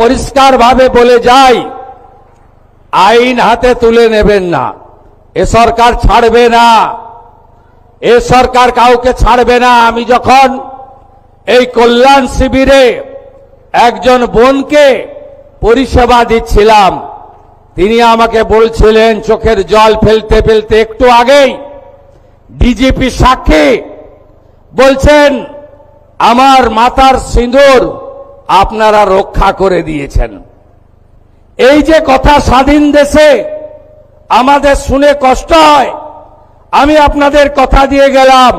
পরিষ্কারভাবে বলে যাই, আইন হাতে তুলে নেবেন না। এ সরকার ছাড়বে না, এ সরকার কাউকে ছাড়বে না। আমি যখন এই কল্যাণ শিবিরে একজন বোনকে পরিষেবা দিচ্ছিলাম, তিনি আমাকে বলছিলেন চোখের জল ফেলতে ফেলতে, একটু আগেই ডিজিপি সাক্ষী বলছেন আমার মাথার সিঁদুর আপনারা রক্ষা করে দিয়েছেন। এই যে কথা স্বাধীন দেশে আমাদের শুনে কষ্ট হয়। আমি আপনাদের কথা দিয়ে গেলাম,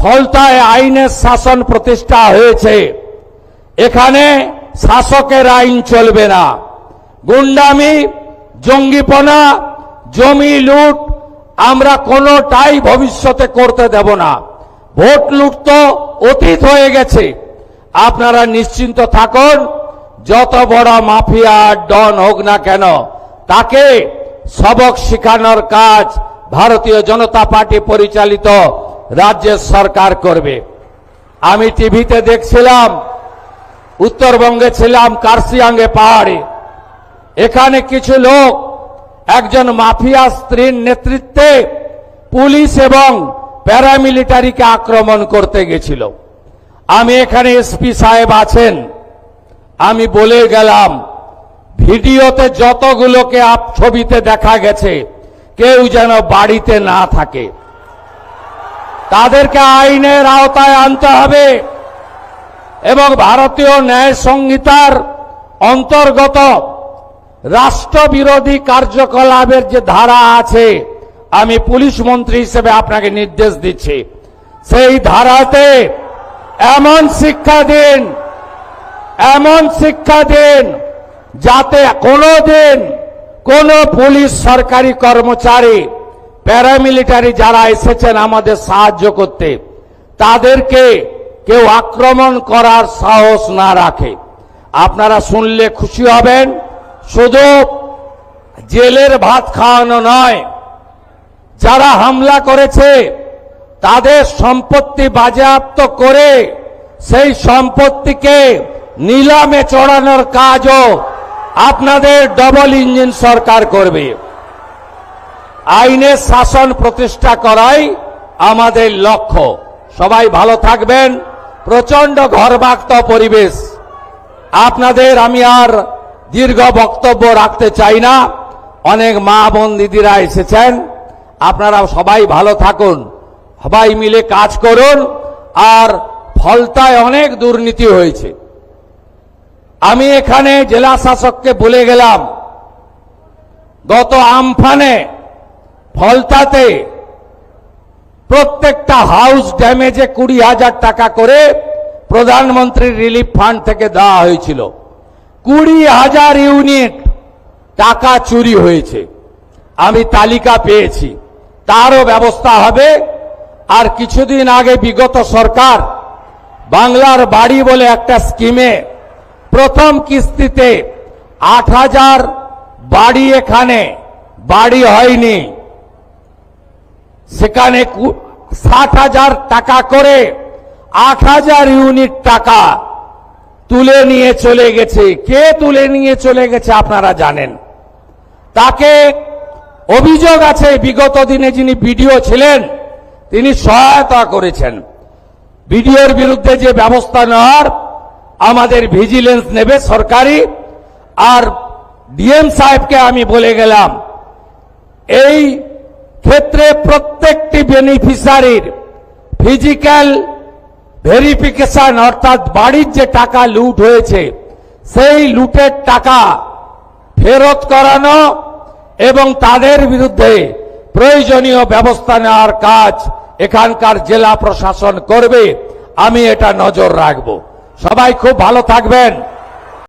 ফলতায় আইনের শাসন প্রতিষ্ঠা হয়েছে। এখানে শাসকের আইন চলবে না। গুন্ডামি, জঙ্গিপনা, জমি লুট আমরা কোনোটাই ভবিষ্যতে করতে দেব না। ভোট লুট তো অতীত হয়ে গেছে। আপনারা নিশ্চিন্ত থাকুন, যত বড় মাফিয়া ডন হোক না কেন, তাকে সবক শেখানোর কাজ ভারতীয় জনতা পার্টি পরিচালিত রাজ্যের সরকার করবে। আমি টিভিতে দেখছিলাম, উত্তরবঙ্গে ছিলাম, কার্শিয়াঙ্গে পাহাড়ে, এখানে কিছু লোক একজন মাফিয়া স্ত্রীর নেতৃত্বে পুলিশ এবং প্যারামিলিটারিকে আক্রমণ করতে গেছিল। আমি এখানে এসপি সাহেব আছেন, আমি বলে গেলাম ভিডিওতে যতগুলোকে ছবিতে দেখা গেছে কেউ যেন বাড়িতে না থাকে। তাদেরকে আইনের আওতায় আনতে হবে এবং ভারতীয় ন্যায় সংহিতার অন্তর্গত রাষ্ট্রবিরোধী কার্যকলাপের যে ধারা আছে, আমি পুলিশ মন্ত্রী হিসেবে আপনাকে নির্দেশ দিচ্ছি, সেই ধারাতে এমন শিক্ষা দিন যাতে কোনোদিন কোন পুলিশ সরকারি কর্মচারী, প্যারামিলিটারি যারা এসেছেন আমাদের সাহায্য করতে, তাদেরকে কেউ আক্রমণ করার সাহস না রাখে। আপনারা শুনলে খুশি হবেন, শুধু জেলের ভাত খাওয়ানো নয়, যারা হামলা করেছে তাদের সম্পত্তি বাজেয়াপ্ত করে সেই সম্পত্তিকে নিলামে চড়ানোর কাজও আপনাদের ডবল ইঞ্জিন সরকার করবে। আইনের শাসন প্রতিষ্ঠা করাই আমাদের লক্ষ্য। সবাই ভালো থাকবেন। প্রচন্ড ঘরবাক্ত পরিবেশ, আপনাদের আমি আর দীর্ঘ বক্তব্য রাখতে চাই না। অনেক মা বোন দিদিরা এসেছেন, আপনারা সবাই ভালো থাকুন, সবাই মিলে কাজ করুন। আর ফলতায় অনেক দুর্নীতি হয়েছে। আমি এখানে জেলা শাসককে বলে গেলাম, গত আমফানে ফলতাতে প্রত্যেকটা হাউস ড্যামেজে 20,000 টাকা করে প্রধানমন্ত্রী রিলিফ ফান্ড থেকে দেওয়া হয়েছিল। 20,000 ইউনিট টাকা চুরি হয়েছে। আমি তালিকা পেয়েছি, তারও ব্যবস্থা হবে। আর কিছুদিন আগে বিগত সরকার বাংলার বাড়ি বলে একটা স্কিমে প্রথম কিস্তিতে 8,000 বাড়ি, এখানে বাড়ি হয়নি, সেখানে 60,000 টাকা করে 8,000 ইউনিট টাকা তুলে নিয়ে চলে গেছে। কে তুলে নিয়ে চলে গেছে আপনারা জানেন। তাকে অভিযোগ আছে বিগত দিনে যিনি বিডিও ছিলেন তিনি সহায়তা করেছেন। বিডিওর বিরুদ্ধে যে ব্যবস্থা নেওয়ার আমাদের ভিজিলেন্স নেবে সরকারি। আর ডিএম সাহেবকে আমি বলে গেলাম, এই ক্ষেত্রে প্রত্যেকটি বেনিফিশিয়ারির ফিজিক্যাল ভেরিফিকেশন, অর্থাৎ বাড়ির যে টাকা লুট হয়েছে সেই লুটের টাকা ফেরত করানো এবং তাদের বিরুদ্ধে প্রয়োজনীয় ব্যবস্থা নেওয়ার কাজ এখানকার জেলা প্রশাসন করবে। আমি এটা নজর রাখব। সবাই খুব ভালো থাকবেন।